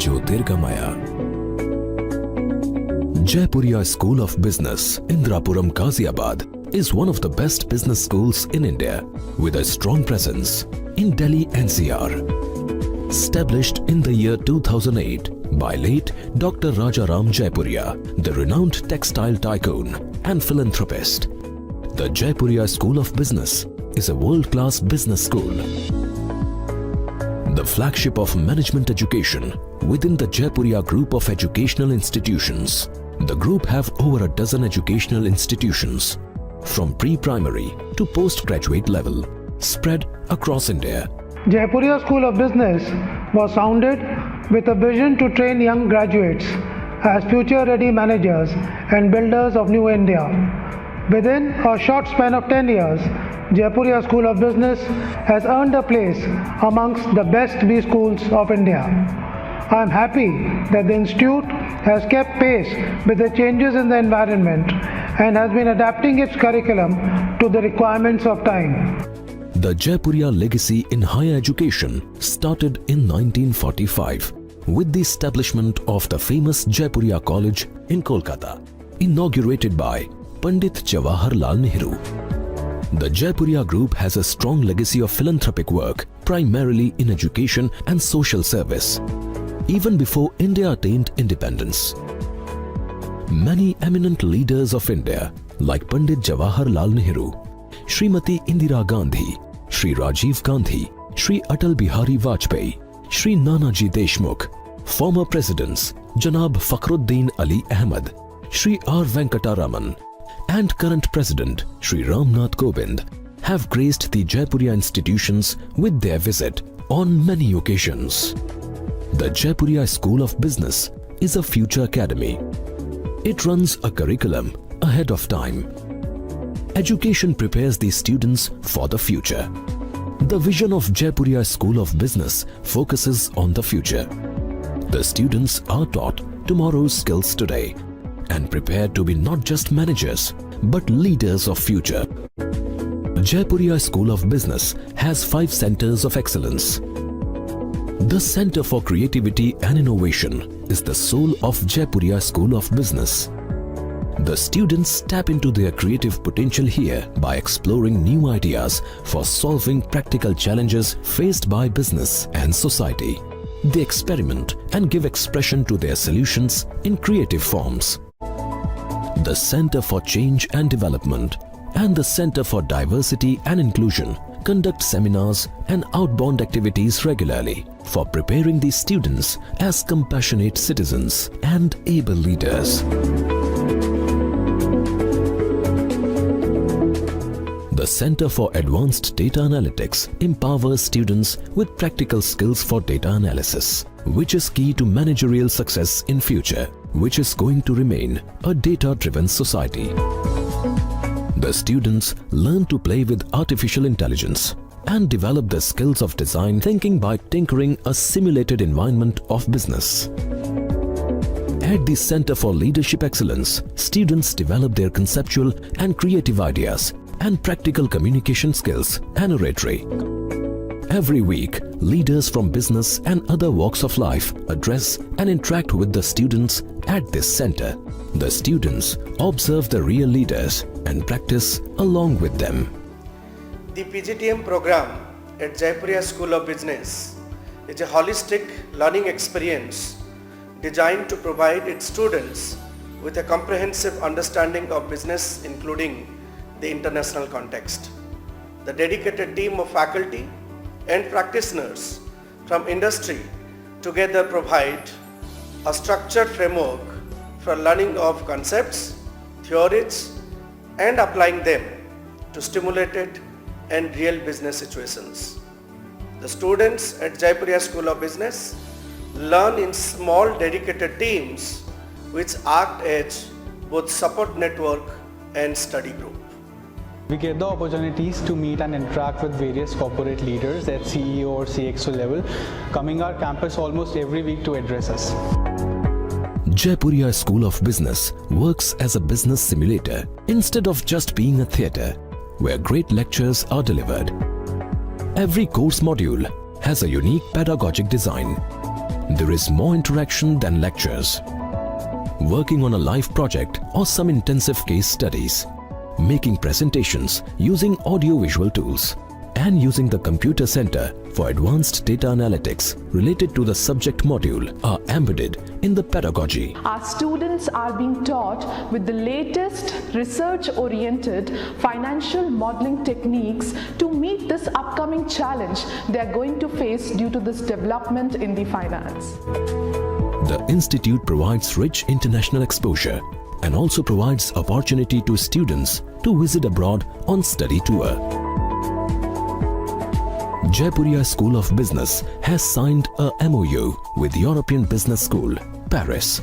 Jyotirgamaya. Jaipuria School of Business, Indrapuram, Ghaziabad, is one of the best business schools in India with a strong presence in Delhi NCR. Established in the year 2008 by late Dr. Rajaram Jaipuria, the renowned textile tycoon and philanthropist. The Jaipuria School of Business is a world-class business school. The flagship of management education within the Jaipuria group of educational institutions. The group have over a dozen educational institutions from pre-primary to postgraduate level spread across India. Jaipuria School of Business was founded with a vision to train young graduates as future-ready managers and builders of new India. Within a short span of 10 years, Jaipuria School of Business has earned a place amongst the best B schools of India. I am happy that the institute has kept pace with the changes in the environment and has been adapting its curriculum to the requirements of time. The Jaipuria legacy in higher education started in 1945 with the establishment of the famous Jaipuria College in Kolkata, inaugurated by Pandit Jawaharlal Nehru. The Jaipuria Group has a strong legacy of philanthropic work, primarily in education and social service, even before India attained independence. Many eminent leaders of India, like Pandit Jawaharlal Nehru, Srimati Indira Gandhi, Shri Rajiv Gandhi, Shri Atal Bihari Vajpayee, Shri Nanaji Deshmukh, former presidents Janab Fakhruddin Ali Ahmed, Shri R. Venkataraman, and current President Shri Ramnath Kovind have graced the Jaipuria institutions with their visit on many occasions. The Jaipuria School of Business is a future academy. It runs a curriculum ahead of time. Education prepares the students for the future. The vision of Jaipuria School of Business focuses on the future. The students are taught tomorrow's skills today and prepared to be not just managers but leaders of future. Jaipuria School of Business has 5 centers of excellence. The Center for Creativity and Innovation is the soul of Jaipuria School of Business. The students tap into their creative potential here by exploring new ideas for solving practical challenges faced by business and society. They experiment and give expression to their solutions in creative forms. The Center for Change and Development and the Center for Diversity and Inclusion conduct seminars and outbound activities regularly for preparing the students as compassionate citizens and able leaders. The Center for Advanced Data Analytics empowers students with practical skills for data analysis, which is key to managerial success in future, which is going to remain a data-driven society. The students learn to play with artificial intelligence and develop the skills of design thinking by tinkering a simulated environment of business. At the Center for Leadership Excellence, students develop their conceptual and creative ideas and practical communication skills and oratory. Every week, leaders from business and other walks of life address and interact with the students at this center. The students observe the real leaders and practice along with them. The Pgtm program at Jaipuria School of Business is a holistic learning experience designed to provide its students with a comprehensive understanding of business, including the international context. The dedicated team of faculty and practitioners from industry together provide a structured framework for learning of concepts, theories, and applying them to stimulated and real business situations. The students at Jaipuria School of Business learn in small dedicated teams which act as both support network and study group. We get the opportunities to meet and interact with various corporate leaders at CEO or CXO level, coming our campus almost every week to address us. Jaipuria School of Business works as a business simulator instead of just being a theatre where great lectures are delivered. Every course module has a unique pedagogic design. there is more interaction than lectures. Working on a live project or some intensive case studies, making presentations using audio-visual tools, and using the computer center for advanced data analytics related to the subject module are embedded in the pedagogy. Our students are being taught with the latest research-oriented financial modeling techniques to meet this upcoming challenge they are going to face due to this development in the finance. The institute provides rich international exposure and also provides opportunity to students to visit abroad on study tour. Jaipuria School of Business has signed a MOU with European Business School, Paris,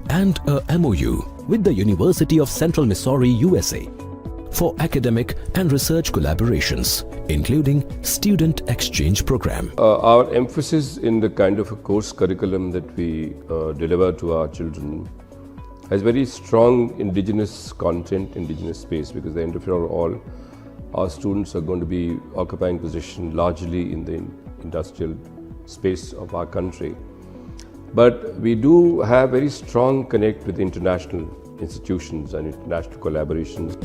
and a MOU with the University of Central Missouri, USA, for academic and research collaborations, including student exchange program. Our emphasis in the kind of a course curriculum that we deliver to our children has very strong indigenous content, indigenous space, because at the end of it all, our students are going to be occupying position largely in the industrial space of our country. But we do have very strong connect with international institutions and international collaborations.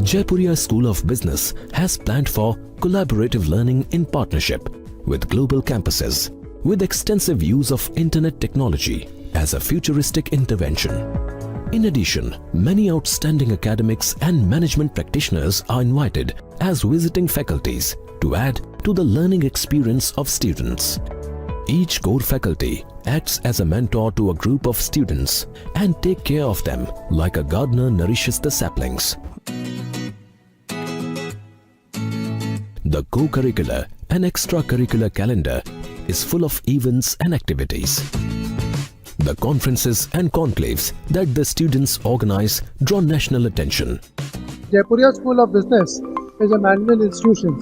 Jaipuria School of Business has planned for collaborative learning in partnership with global campuses, with extensive use of internet technology as a futuristic intervention. In addition, many outstanding academics and management practitioners are invited as visiting faculties to add to the learning experience of students. Each core faculty acts as a mentor to a group of students and take care of them like a gardener nourishes the saplings. The co-curricular and extracurricular calendar is full of events and activities. The conferences and conclaves that the students organize draw national attention. Jaipuria School of Business is a management institution,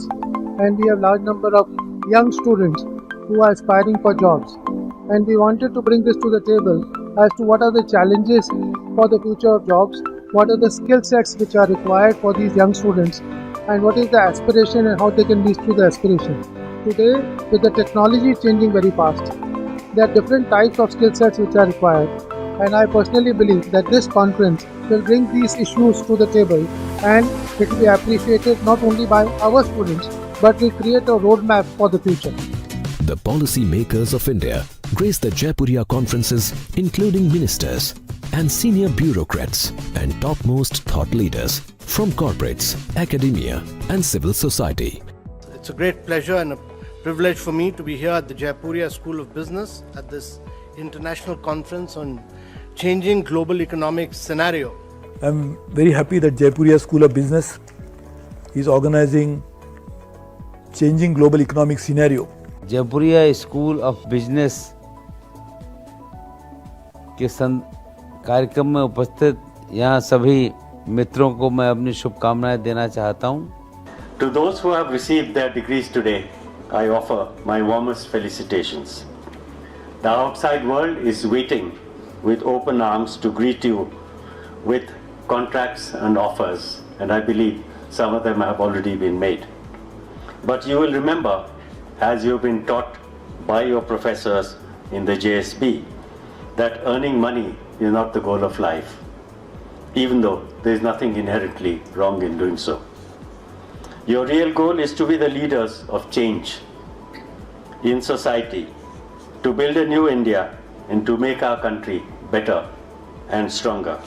and we have large number of young students who are aspiring for jobs. And we wanted to bring this to the table as to what are the challenges for the future of jobs, what are the skill sets which are required for these young students, and what is the aspiration and how they can reach to the aspiration. Today, with the technology changing very fast, there are different types of skill sets which are required, and I personally believe that this conference will bring these issues to the table, and it will be appreciated not only by our students but will create a roadmap for the future. The policy makers of India grace the Jaipuria conferences, including ministers and senior bureaucrats and topmost thought leaders from corporates, academia and civil society. It's a great pleasure and a privilege for me to be here at the Jaipuria School of Business at this international conference on changing global economic scenario. I'm very happy that Jaipuria School of Business is organizing changing global economic scenario. Jaipuria school of business के कार्यक्रम में उपस्थित यहाँ सभी मित्रों को मैं अपनी शुभकामनाएं देना चाहता हूँ. To those who have received their degrees today, I offer my warmest felicitations. The outside world is waiting with open arms to greet you with contracts and offers, and I believe some of them have already been made. But you will remember, as you've been taught by your professors in the JSB, that earning money is not the goal of life, even though there is nothing inherently wrong in doing so. Your real goal is to be the leaders of change in society, to build a new India and to make our country better and stronger.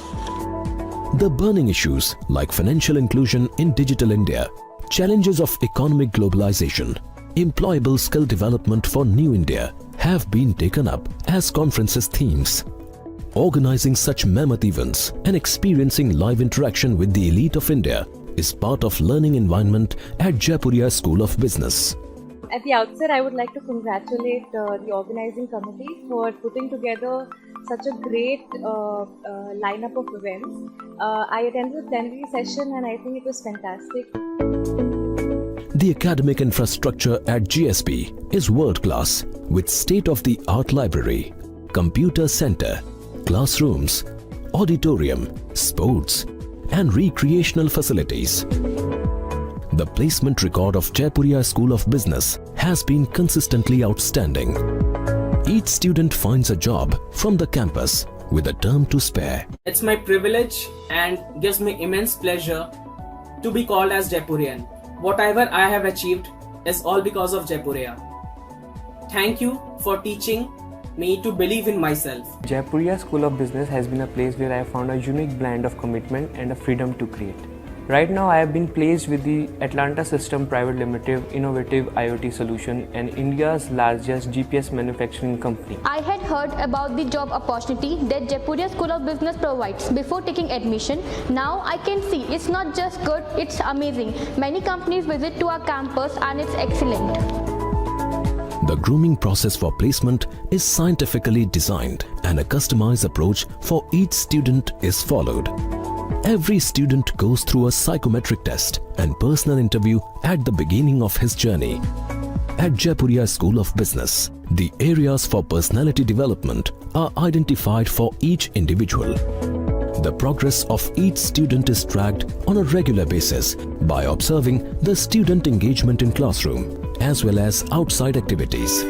The burning issues like financial inclusion in digital India, challenges of economic globalization, employable skill development for New India have been taken up as conferences themes. Organizing such mammoth events and experiencing live interaction with the elite of India is part of learning environment at Jaipuria School of Business. At the outset, I would like to congratulate the organizing committee for putting together such a great lineup of events. I attended the plenary session and I think it was fantastic. The academic infrastructure at GSB is world-class with state-of-the-art library, computer center, classrooms, auditorium, sports and recreational facilities. The placement record of Jaipuria School of Business has been consistently outstanding. each student finds a job from the campus with a term to spare. It's my privilege and gives me immense pleasure to be called as Jaipurian. Whatever I have achieved is all because of Jaipuria. Thank you for teaching me to believe in myself. Jaipuria School of Business has been a place where I found a unique blend of commitment and a freedom to create. Right now I have been placed with the Atlanta System Private Limited innovative IoT solution and India's largest GPS manufacturing company. I had heard about the job opportunity that Jaipuria School of Business provides before taking admission. Now I can see it's not just good, it's amazing. Many companies visit to our campus and it's excellent. The grooming process for placement is scientifically designed and a customized approach for each student is followed. Every student goes through a psychometric test and personal interview at the beginning of his journey. At Jaipuria School of Business, the areas for personality development are identified for each individual. The progress of each student is tracked on a regular basis by observing the student engagement in classroom as well as outside activities.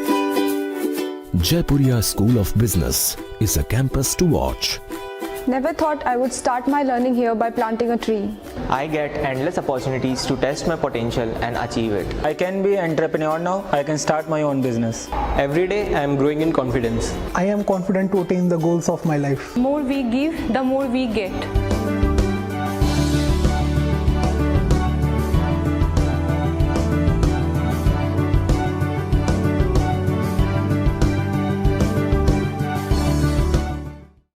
Jaipuria School of Business is a campus to watch. Never thought I would start my learning here by planting a tree. I get endless opportunities to test my potential and achieve it. I can be an entrepreneur now. I can start my own business. Every day I am growing in confidence. I am confident to attain the goals of my life. The more we give, the more we get.